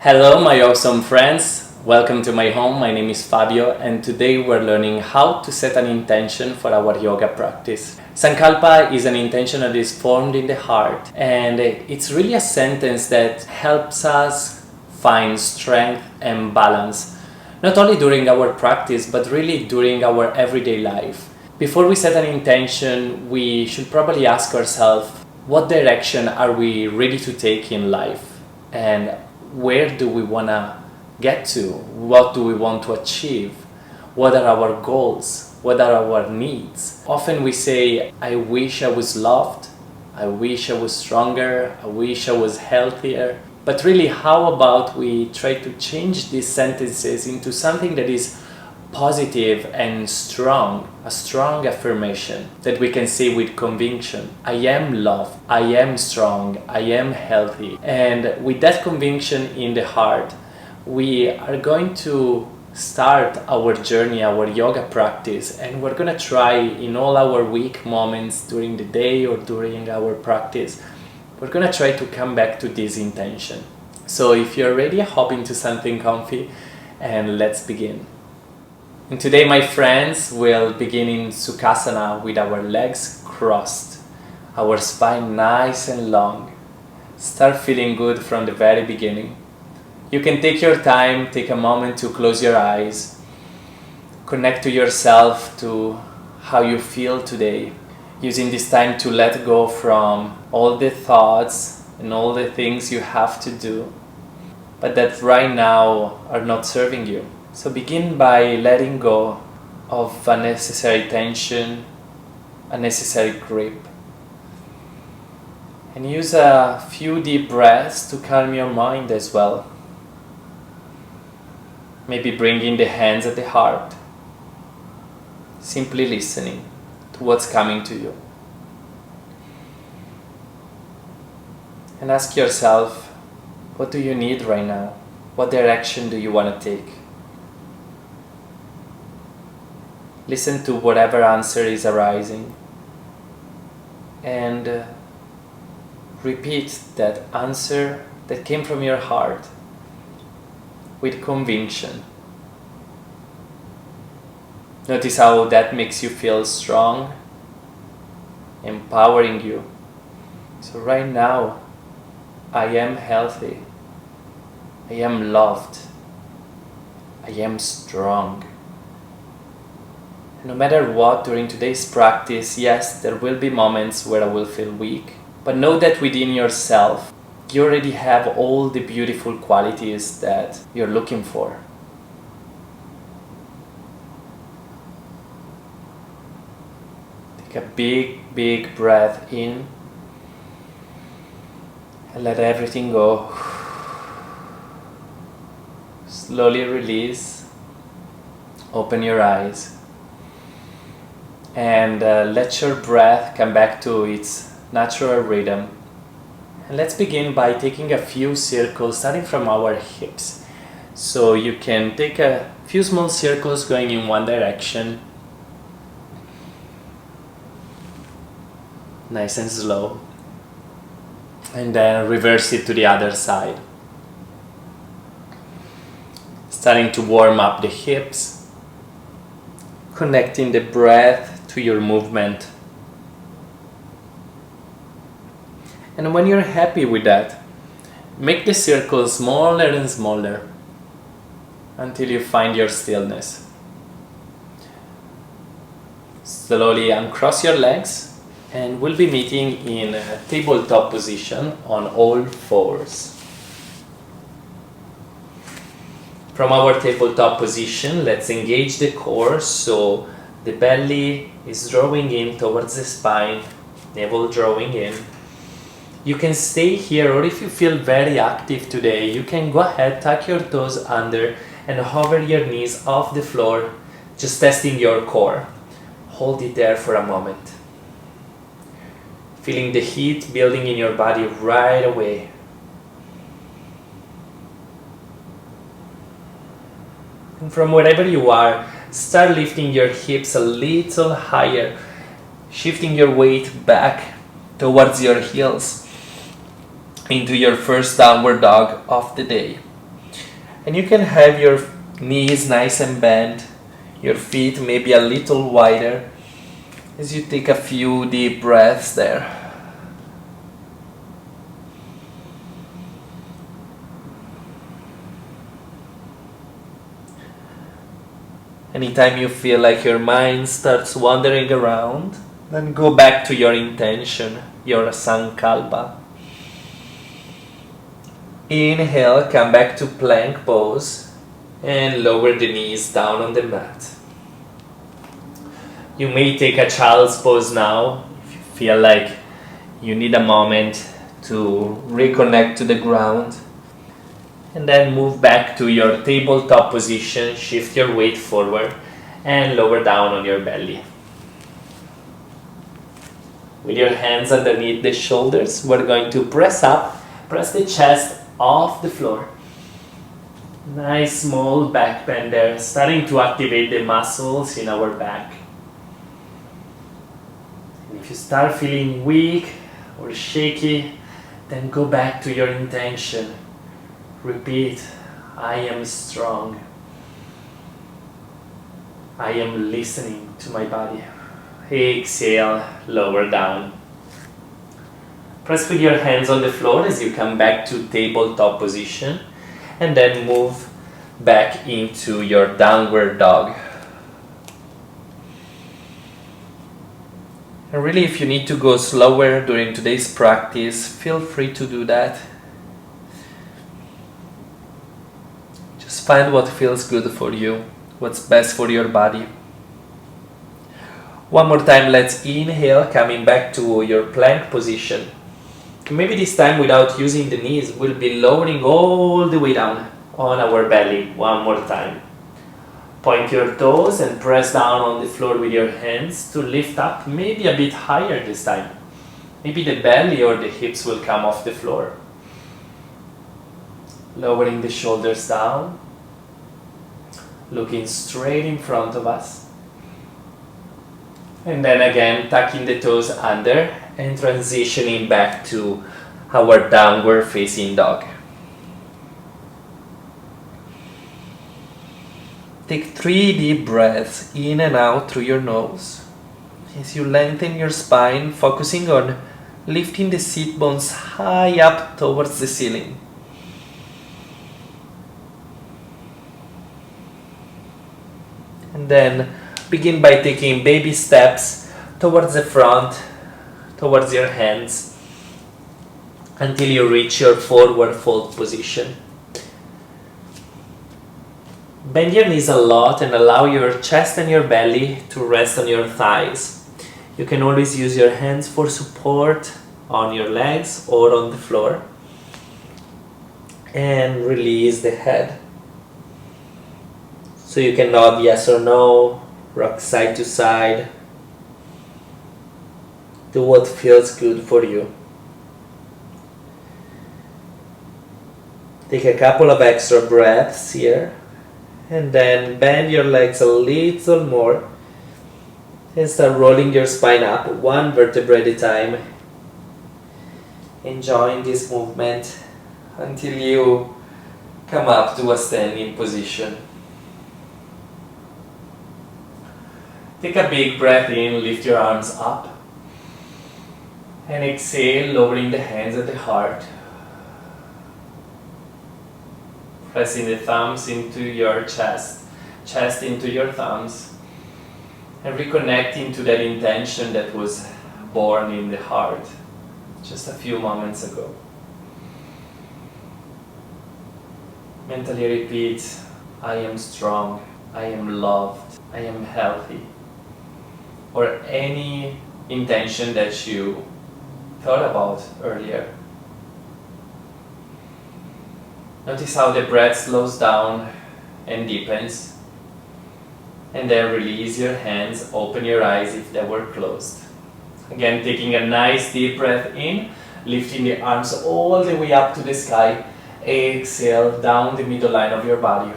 Hello, my awesome friends. Welcome to my home. My name is Fabio, and today we're learning how to set an intention for our yoga practice. Sankalpa is an intention that is formed in the heart, and it's really a sentence that helps us find strength and balance, not only during our practice, but really during our everyday life. Before we set an intention, we should probably ask ourselves, what direction are we ready to take in life? And where do we want to get to? What do we want to achieve? What are our goals? What are our needs? Often we say, I wish I was loved, I wish I was stronger, I wish I was healthier. But really, how about we try to change these sentences into something that is positive and strong, a strong affirmation that we can say with conviction. I am loved, I am strong, I am healthy. And with that conviction in the heart, we are going to start our journey, our yoga practice, and we're going to try in all our weak moments during the day or during our practice, we're going to try to come back to this intention. So if you're ready, hop into something comfy and let's begin. And today, my friends, we'll begin in Sukhasana with our legs crossed, our spine nice and long. Start feeling good from the very beginning. You can take your time, take a moment to close your eyes, connect to yourself, to how you feel today, using this time to let go from all the thoughts and all the things you have to do, but that right now are not serving you. So begin by letting go of unnecessary tension, unnecessary grip. And use a few deep breaths to calm your mind as well. Maybe bringing the hands at the heart. Simply listening to what's coming to you. And ask yourself, what do you need right now? What direction do you want to take? Listen to whatever answer is arising and repeat that answer that came from your heart with conviction. Notice how that makes you feel strong, empowering you. So right now, I am healthy, I am loved, I am strong. No matter what, during today's practice, yes, there will be moments where I will feel weak, but know that within yourself, you already have all the beautiful qualities that you're looking for. Take a big, big breath in and let everything go. Slowly release, open your eyes. And let your breath come back to its natural rhythm. And let's begin by taking a few circles starting from our hips. So you can take a few small circles going in one direction. Nice and slow. And then reverse it to the other side. Starting to warm up the hips. Connecting the breath to your movement. And when you're happy with that, make the circle smaller and smaller until you find your stillness. Slowly uncross your legs and we'll be meeting in a tabletop position on all fours. From our tabletop position, let's engage the core, so the belly is drawing in towards the spine, navel drawing in. You can stay here, or if you feel very active today, you can go ahead, tuck your toes under and hover your knees off the floor, just testing your core. Hold it there for a moment. Feeling the heat building in your body right away. And from wherever you are, start lifting your hips a little higher, shifting your weight back towards your heels into your first downward dog of the day. And you can have your knees nice and bent, your feet maybe a little wider as you take a few deep breaths there. Anytime you feel like your mind starts wandering around, then go back to your intention, your sankalpa. Inhale, come back to plank pose and lower the knees down on the mat. You may take a child's pose now if you feel like you need a moment to reconnect to the ground. And then move back to your tabletop position, shift your weight forward and lower down on your belly. With your hands underneath the shoulders, we're going to press up, press the chest off the floor. Nice small back bend there, starting to activate the muscles in our back. And if you start feeling weak or shaky, then go back to your intention. Repeat, I am strong. I am listening to my body. Exhale, lower down. Press with your hands on the floor as you come back to tabletop position and then move back into your downward dog. And really, if you need to go slower during today's practice, feel free to do that. Just find what feels good for you, what's best for your body. One more time, let's inhale, coming back to your plank position. Maybe this time without using the knees, we'll be lowering all the way down on our belly. One more time. Point your toes and press down on the floor with your hands to lift up, maybe a bit higher this time. Maybe the belly or the hips will come off the floor. Lowering the shoulders down, looking straight in front of us. And then again, tucking the toes under and transitioning back to our downward facing dog. Take 3 deep breaths in and out through your nose as you lengthen your spine, focusing on lifting the seat bones high up towards the ceiling. And then begin by taking baby steps towards the front, towards your hands, until you reach your forward fold position. Bend your knees a lot and allow your chest and your belly to rest on your thighs. You can always use your hands for support on your legs or on the floor. And release the head. So you can nod yes or no, rock side to side. Do what feels good for you. Take a couple of extra breaths here. And then bend your legs a little more. And start rolling your spine up, one vertebra at a time. Enjoying this movement until you come up to a standing position. Take a big breath in, lift your arms up. And exhale, lowering the hands at the heart. Pressing the thumbs into your chest, chest into your thumbs. And reconnecting to that intention that was born in the heart just a few moments ago. Mentally repeat, I am strong, I am loved, I am healthy. Or any intention that you thought about earlier. Notice how the breath slows down and deepens. And then release your hands, open your eyes if they were closed. Again, taking a nice deep breath in, lifting the arms all the way up to the sky. Exhale down the middle line of your body.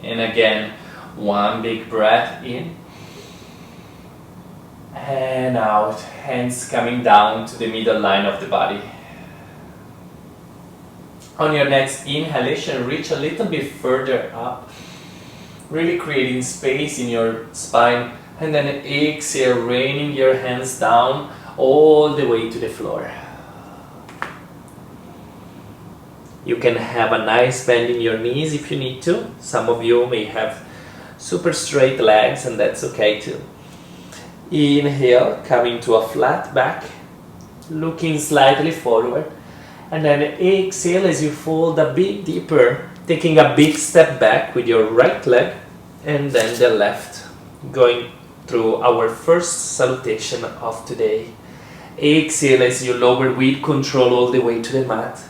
And again, one big breath in. And out, hands coming down to the middle line of the body. On your next inhalation, reach a little bit further up, really creating space in your spine, and then exhale, raining your hands down all the way to the floor. You can have a nice bend in your knees if you need to. Some of you may have super straight legs, and that's okay too. Inhale, coming to a flat back, looking slightly forward, and then exhale as you fold a bit deeper, taking a big step back with your right leg and then the left, going through our first salutation of today. Exhale as you lower with control all the way to the mat.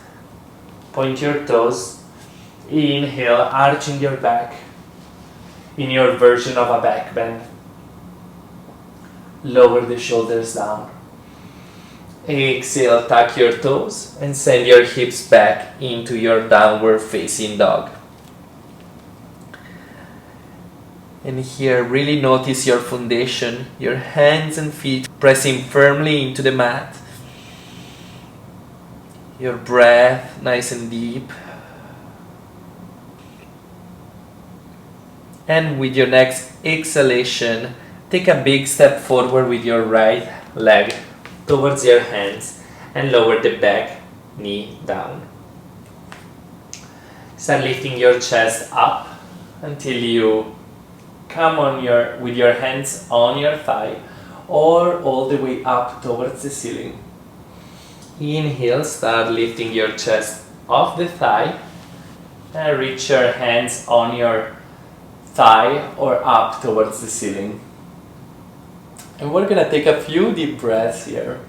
Point your toes. Inhale, arching your back in your version of a back bend. Lower the shoulders down. Exhale, tuck your toes and send your hips back into your downward facing dog. And here, really notice your foundation, your hands and feet pressing firmly into the mat. Your breath nice and deep. And with your next exhalation, take a big step forward with your right leg towards your hands and lower the back knee down. Start lifting your chest up until you come with your hands on your thigh or all the way up towards the ceiling. Inhale, start lifting your chest off the thigh and reach your hands on your thigh or up towards the ceiling. And we're gonna take a few deep breaths here.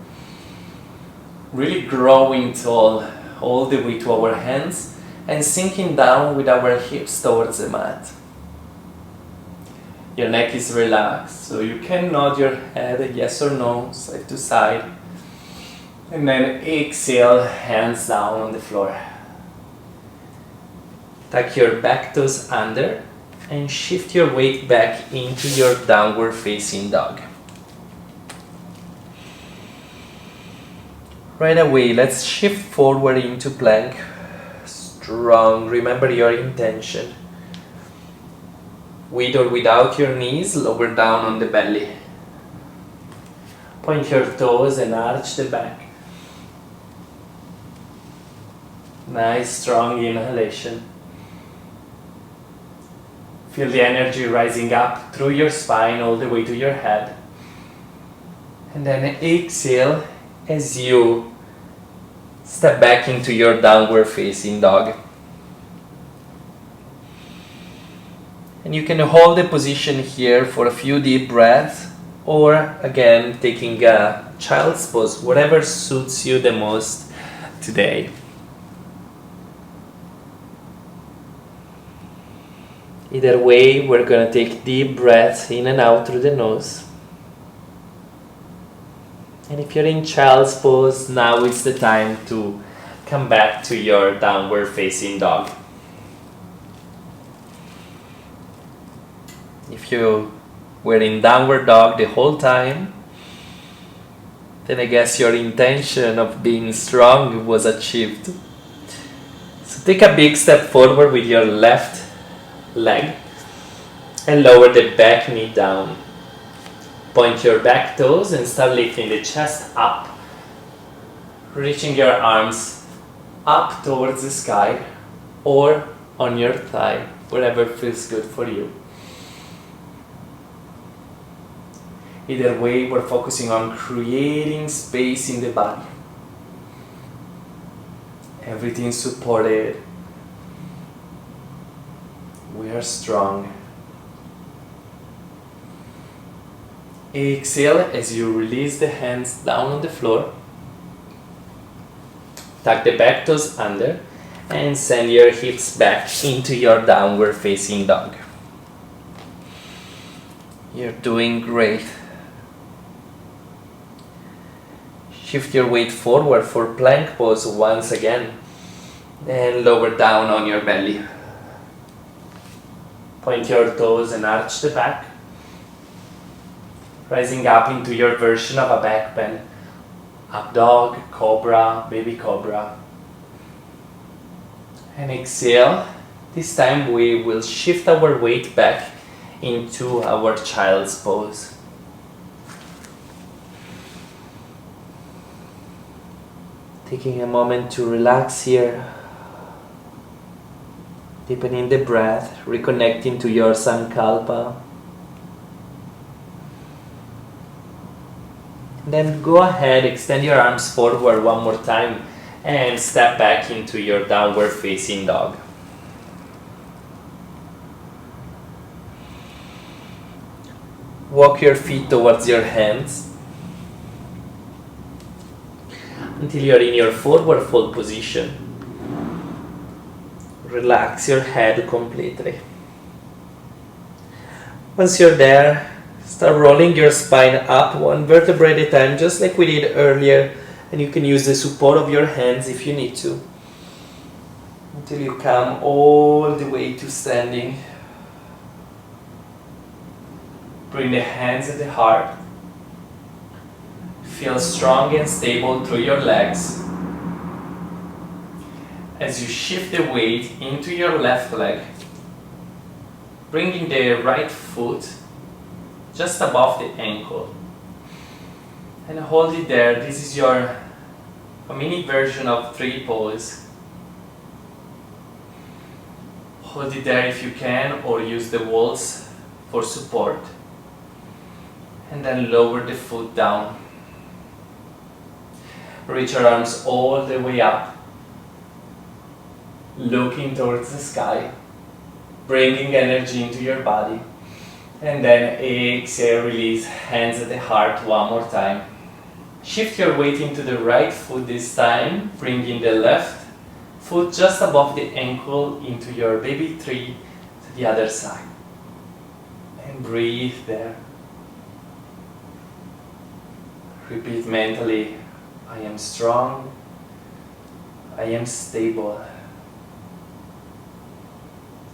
Really growing tall all the way to our hands and sinking down with our hips towards the mat. Your neck is relaxed, so you can nod your head yes or no, side to side. And then exhale, hands down on the floor. Tuck your back toes under and shift your weight back into your downward facing dog. Right away, let's shift forward into plank. Strong, remember your intention. With or without your knees, lower down on the belly. Point your toes and arch the back. Nice, strong inhalation. Feel the energy rising up through your spine all the way to your head. And then exhale as you step back into your downward facing dog. And you can hold the position here for a few deep breaths, or again taking a child's pose, whatever suits you the most today. Either way, we're going to take deep breaths in and out through the nose. And if you're in child's pose, now is the time to come back to your downward facing dog. If you were in downward dog the whole time, then I guess your intention of being strong was achieved. So take a big step forward with your left leg and lower the back knee down. Point your back toes and start lifting the chest up, reaching your arms up towards the sky or on your thigh, wherever feels good for you. Either way, we're focusing on creating space in the body. Everything supported. We are strong. Exhale as you release the hands down on the floor. Tuck the back toes under and send your hips back into your downward facing dog. You're doing great. Shift your weight forward for plank pose once again and lower down on your belly. Point your toes and arch the back, rising up into your version of a back bend. Up dog, cobra, baby cobra. And exhale. This time we will shift our weight back into our child's pose. Taking a moment to relax here. Deepening the breath, reconnecting to your Sankalpa. Then go ahead, extend your arms forward one more time and step back into your downward facing dog. Walk your feet towards your hands until you're in your forward fold position. Relax your head completely. Once you're there, start rolling your spine up one vertebrae at a time, just like we did earlier, and you can use the support of your hands if you need to, until you come all the way to standing. Bring the hands at the heart. Feel strong and stable through your legs. As you shift the weight into your left leg, bringing the right foot just above the ankle and hold it there. This is a mini version of tree pose. Hold it there if you can, or use the walls for support, and then lower the foot down. Reach your arms all the way up, looking towards the sky, bringing energy into your body, and then exhale, release, hands at the heart one more time. Shift your weight into the right foot this time, bringing the left foot just above the ankle into your baby tree to the other side. And breathe there. Repeat mentally, I am strong, I am stable,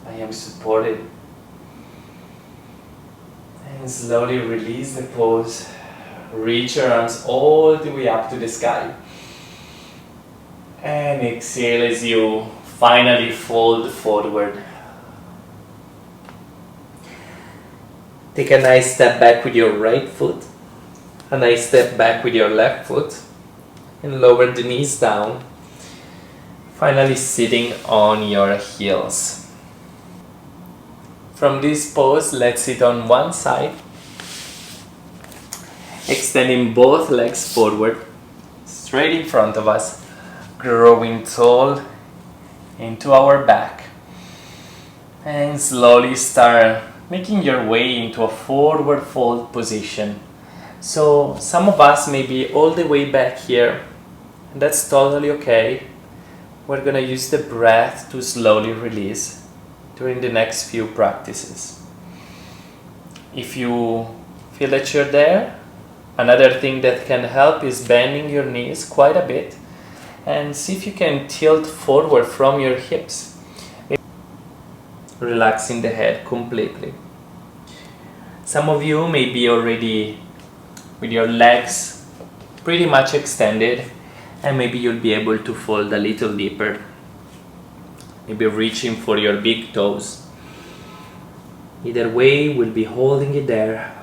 I am supported. And slowly release the pose. Reach your arms all the way up to the sky. And exhale as you finally fold forward. Take a nice step back with your right foot. A nice step back with your left foot. And lower the knees down. Finally sitting on your heels. From this pose, let's sit on one side, extending both legs forward, straight in front of us, growing tall into our back, and slowly start making your way into a forward fold position. So some of us may be all the way back here, and that's totally okay. We're gonna use the breath to slowly release during the next few practices. If you feel that you're there, another thing that can help is bending your knees quite a bit and see if you can tilt forward from your hips, relaxing the head completely. Some of you may be already with your legs pretty much extended, and maybe you'll be able to fold a little deeper. Maybe reaching for your big toes. Either way, we'll be holding it there.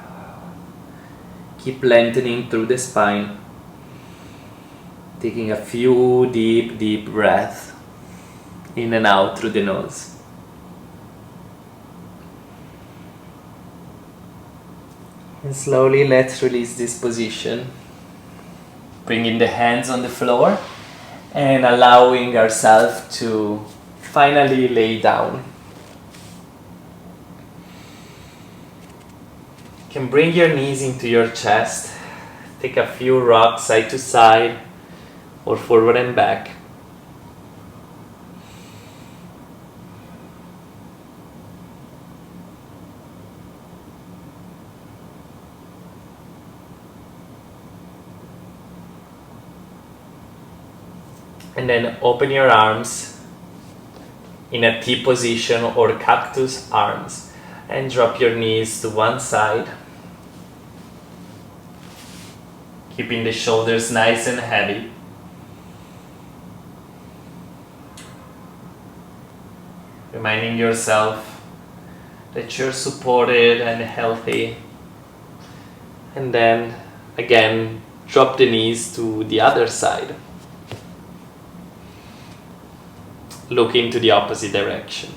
Keep lengthening through the spine. Taking a few deep breaths in and out through the nose. And slowly let's release this position. Bringing the hands on the floor and allowing ourselves to finally lay down. You can bring your knees into your chest. Take a few rocks side to side or forward and back. And then open your arms in a T position or cactus arms and drop your knees to one side, keeping the shoulders nice and heavy. reminding yourself that you're supported and healthy. And then again, drop the knees to the other side. Look into the opposite direction.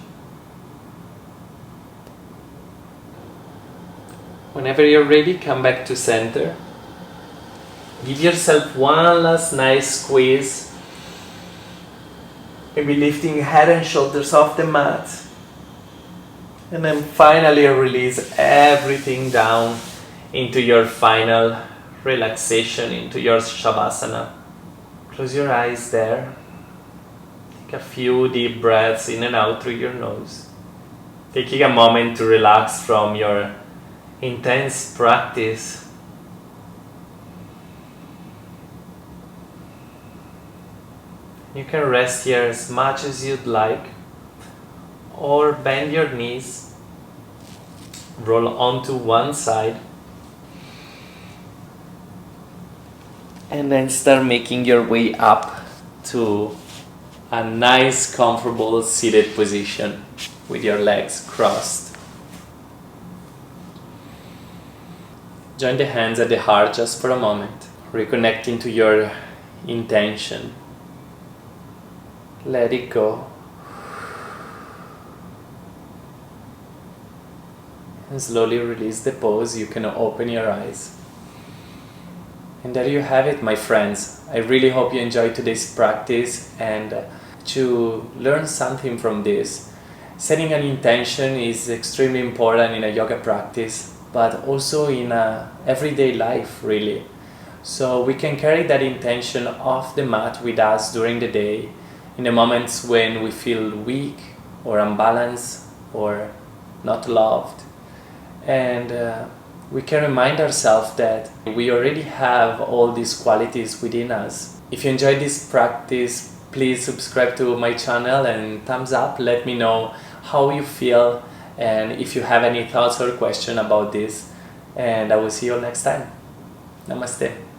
Whenever you're ready, come back to center. Give yourself one last nice squeeze. Maybe lifting head and shoulders off the mat. And then finally release everything down into your final relaxation, into your Shavasana. Close your eyes there. Take a few deep breaths in and out through your nose. Taking a moment to relax from your intense practice. You can rest here as much as you'd like, or bend your knees, roll onto one side, and then start making your way up to a nice, comfortable seated position with your legs crossed. Join the hands at the heart just for a moment, reconnecting to your intention. Let it go. And slowly release the pose. You can open your eyes. And there you have it, my friends. I really hope you enjoyed today's practice and to learn something from this. Setting an intention is extremely important in a yoga practice, but also in everyday life, really. So we can carry that intention off the mat with us during the day, in the moments when we feel weak or unbalanced or not loved. And we can remind ourselves that we already have all these qualities within us. If you enjoyed this practice, please subscribe to my channel and thumbs up. Let me know how you feel and if you have any thoughts or questions about this. And I will see you all next time. Namaste.